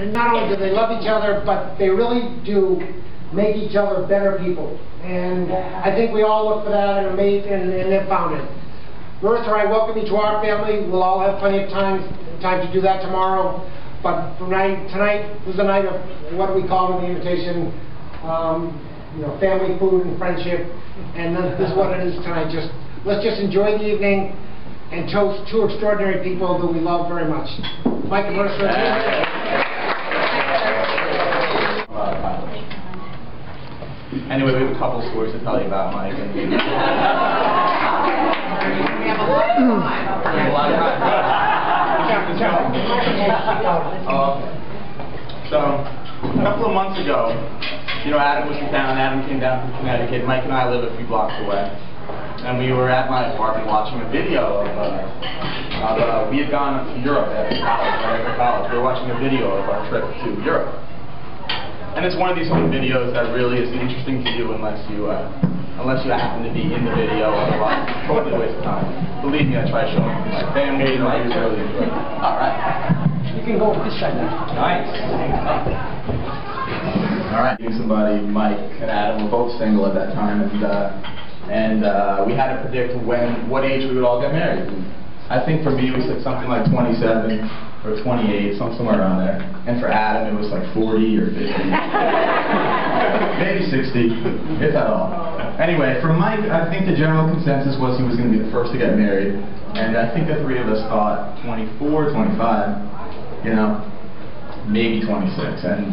and not only do they love each other, but they really do make each other better people. And I think we all look for that and they've found it. Marisa, I welcome you to our family. We'll all have plenty of time to do that tomorrow. But tonight was a night of what we call in the invitation, family, food, and friendship. And this is what it is tonight. Let's just enjoy the evening and toast two extraordinary people that we love very much. Mike and Marisa. Anyway, we have a couple stories to tell you about Mike. We have a lot of time. So, a couple of months ago, Adam was in town. Adam came down from Connecticut. Mike and I live a few blocks away. And we were at my apartment watching a video of we had gone to Europe after college. We were watching a video of our trip to Europe. And it's one of these home videos that really isn't interesting to you unless you happen to be in the video. Otherwise, it's totally a waste of time. Believe me, I try showing it to my family. I really enjoy it. All right. You can go this side now. Nice. All right. Somebody, Mike and Adam, were both single at that time, and we had to predict what age we would all get married. I think for me, we said something like 27 or 28, somewhere around there. And for Adam, it was like 40 or 50. Maybe 60, if at all. Anyway, for Mike, I think the general consensus was he was going to be the first to get married. And I think the three of us thought 24, 25, maybe 26. And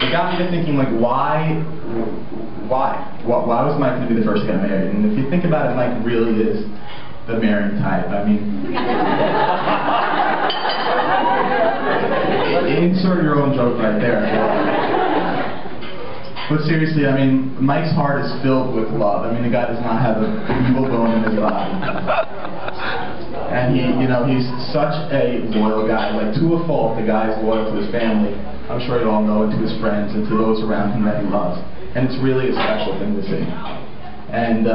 it got me to thinking, like, why was Mike going to be the first to get married? And if you think about it, Mike really is the marrying type. I mean, insert your own joke right there. But seriously, I mean, Mike's heart is filled with love. I mean, the guy does not have a evil bone in his body. And he's such a loyal guy. Like, to a fault, the guy is loyal to his family. I'm sure you all know, and to his friends, and to those around him that he loves. And it's really a special thing to see. And,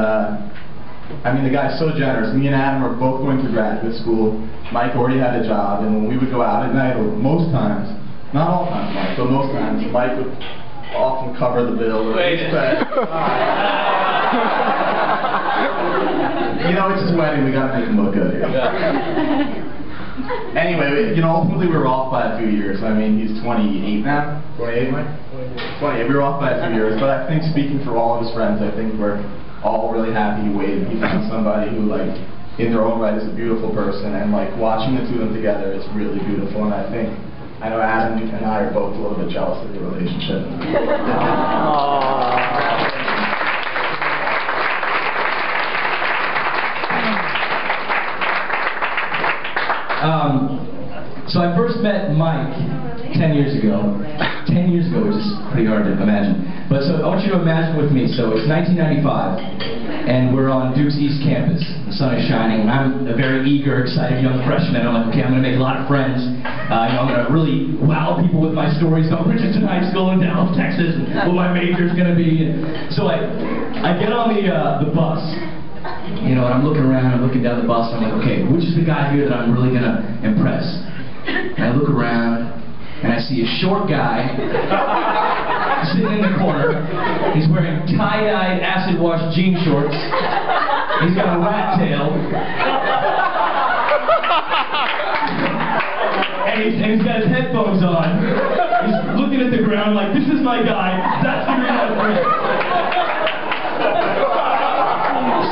I mean, the guy's so generous. Me and Adam were both going through graduate school. Mike already had a job, and when we would go out at night, or most times, not all times, Mike, but most times, Mike would often cover the bill. It's his wedding, we gotta make him look good. Anyway, ultimately we were off by a few years. I mean, he's 28 now. 28, Mike? 28. We were off by a few years, but I think speaking for all of his friends, I think we're all really happy he waited. He found somebody who, like, in their own right is a beautiful person, and, like, watching the two of them together is really beautiful. And I know Adam and I are both a little bit jealous of the relationship. So I first met Mike 10 years ago. 10 years ago, which is pretty hard to imagine. But so I want you to imagine with me. So it's 1995, and we're on Duke's East Campus. The sun is shining, and I'm a very eager, excited young freshman. I'm like, okay, I'm going to make a lot of friends. I'm going to really wow people with my stories about Richardson High School in Dallas, Texas, and what my major's going to be. And so I get on the bus. And I'm looking around, I'm looking down the bus, and I'm like, okay, which is the guy here that I'm really going to impress? And I look around, and I see a short guy sitting in the corner. He's wearing tie-dyed, acid-washed jean shorts. He's got a rat tail. And he's got his headphones on. He's looking at the ground like, this is my guy. That's the reason I'm friend.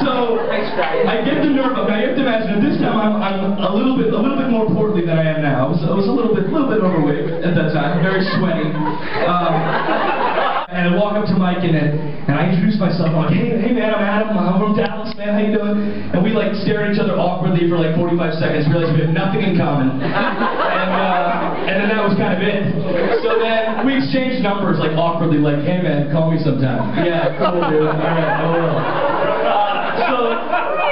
So I get the nerve up. Now you have to imagine at this time I'm a little bit more portly than I am now. I was a little bit overweight at that time, very sweaty. And I walk up to Mike and I introduce myself. I'm like, hey man, I'm Adam. I'm from Dallas, man. How you doing? And we like stare at each other awkwardly for like 45 seconds. Realize we have nothing in common. And then that was kind of it. So then we exchanged numbers like awkwardly, like, hey man, call me sometime. Yeah, cool, dude. All right, I will. So,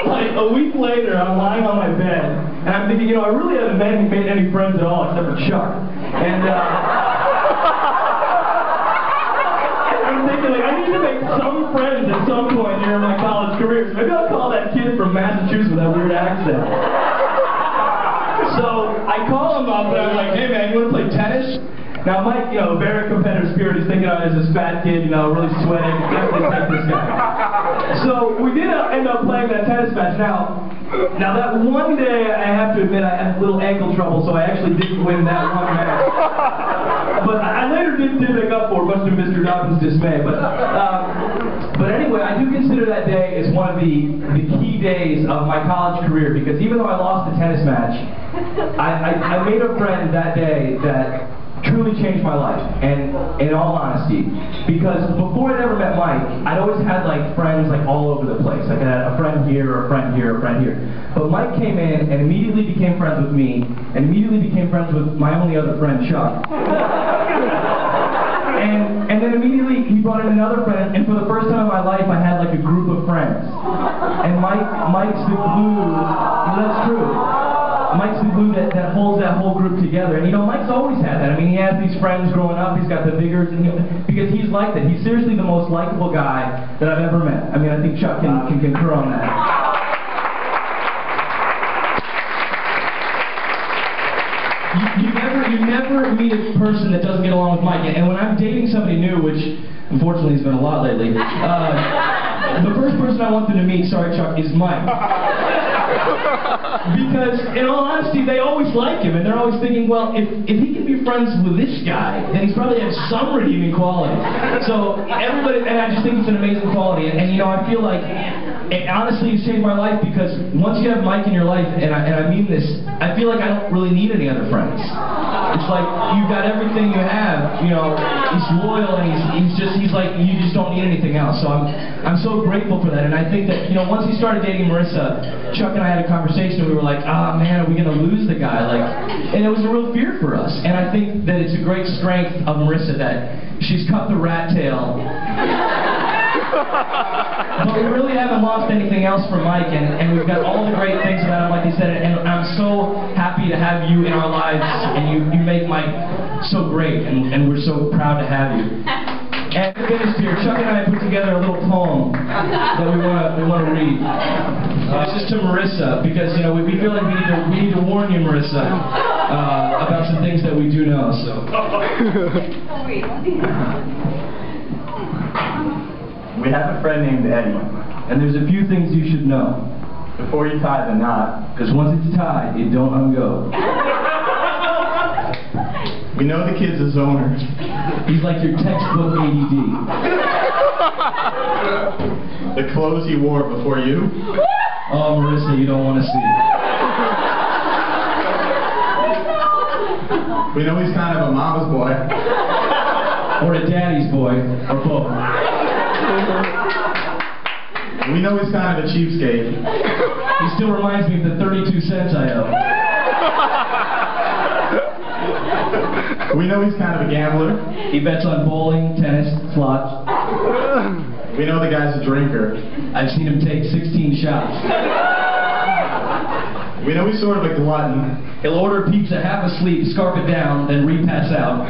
like, a week later, I'm lying on my bed, and I'm thinking, I really haven't made any friends at all except for Chuck. And I'm thinking, like, I need to make some friends at some point during my college career. So maybe I'll call that kid from Massachusetts with that weird accent. So I call him up, and I'm like, hey, man, you want to play tennis? Now Mike, you know, very competitive spirit. He's thinking I was this fat kid, you know, really sweating. Definitely take this guy. So we did end up playing that tennis match. Now that one day, I have to admit, I had a little ankle trouble, so I actually didn't win that one match. But I later did make up for it, much to Mr. Dobbins' dismay. But anyway, I do consider that day as one of the key days of my college career, because even though I lost the tennis match, I made a friend that day that truly changed my life, and in all honesty, because before I'd ever met Mike, I'd always had like friends like all over the place. Like I had a friend here, a friend here, a friend here. But Mike came in and immediately became friends with me, and immediately became friends with my only other friend, Chuck. And then immediately he brought in another friend, and for the first time in my life, I had like a group of friends. And Mike's the glue. That's true. Mike's the glue that holds that whole group together. And you know, Mike's always had that. I mean, he has these friends growing up. He's got the vigors, and because he's like that. He's seriously the most likable guy that I've ever met. I mean, I think Chuck can concur on that. You never meet a person that doesn't get along with Mike. And when I'm dating somebody new, which unfortunately has been a lot lately, the first person I want them to meet, sorry Chuck, is Mike. Because, in all honesty, they always like him, and they're always thinking, well, if he can be friends with this guy, then he's probably has some redeeming quality. So, everybody, and I just think it's an amazing quality, and you know, I feel like, honestly, it's changed my life, because once you have Mike in your life, and I mean this, I feel like I don't really need any other friends. It's like, you've got everything you have, you know, he's loyal, and he's like, you just don't need anything else. So I'm so grateful for that, and I think that, you know, once he started dating Marisa, Chuck and I had a conversation, and we were like, ah, man, are we going to lose the guy? Like, and it was a real fear for us. And I think that it's a great strength of Marisa that she's cut the rat tail. But we really haven't lost anything else from Mike, and we've got all the great things about him, like he said, and I'm so happy to have you in our lives, and you make Mike so great, and we're so proud to have you. And to finish here, Chuck and I put together a little poem that we want to read. This is to Marisa, because you know we feel like we need to warn you, Marisa, about some things that we do know. So. We have a friend named Eddie, and there's a few things you should know before you tie the knot, because once it's tied, it don't ungo. We know the kid's a zoner. He's like your textbook ADD. The clothes he wore before you? Oh, Marisa, you don't want to see. We know he's kind of a mama's boy. Or a daddy's boy, or both. We know he's kind of a cheapskate. He still reminds me of the 32 cents I owe. We know he's kind of a gambler. He bets on bowling, tennis, slots. We know the guy's a drinker. I've seen him take 16 shots. We know he's sort of a glutton. He'll order pizza half asleep, scarf it down, then repass out.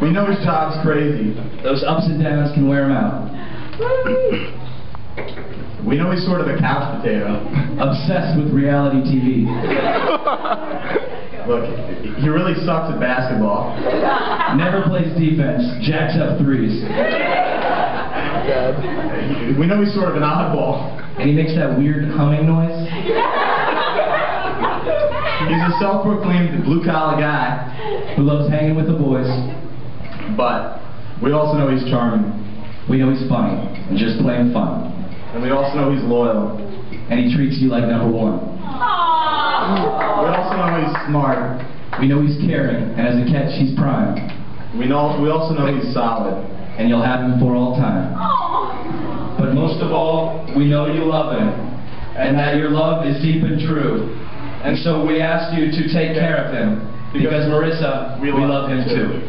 We know his job's crazy. Those ups and downs can wear him out. We know he's sort of a couch potato. Obsessed with reality TV. Look, he really sucks at basketball. Never plays defense. Jacks up threes. We know he's sort of an oddball. And he makes that weird humming noise. He's a self-proclaimed blue-collar guy who loves hanging with the boys. But we also know he's charming. We know he's funny and just plain fun. And we also know he's loyal. And he treats you like number one. Aww. We also know he's smart. We know he's caring, and as a catch, he's prime. We also know he's solid, and you'll have him for all time. Aww. But most of all, we know you love him, and that your love is deep and true. And so we ask you to take care of him, because Marisa, we love him too.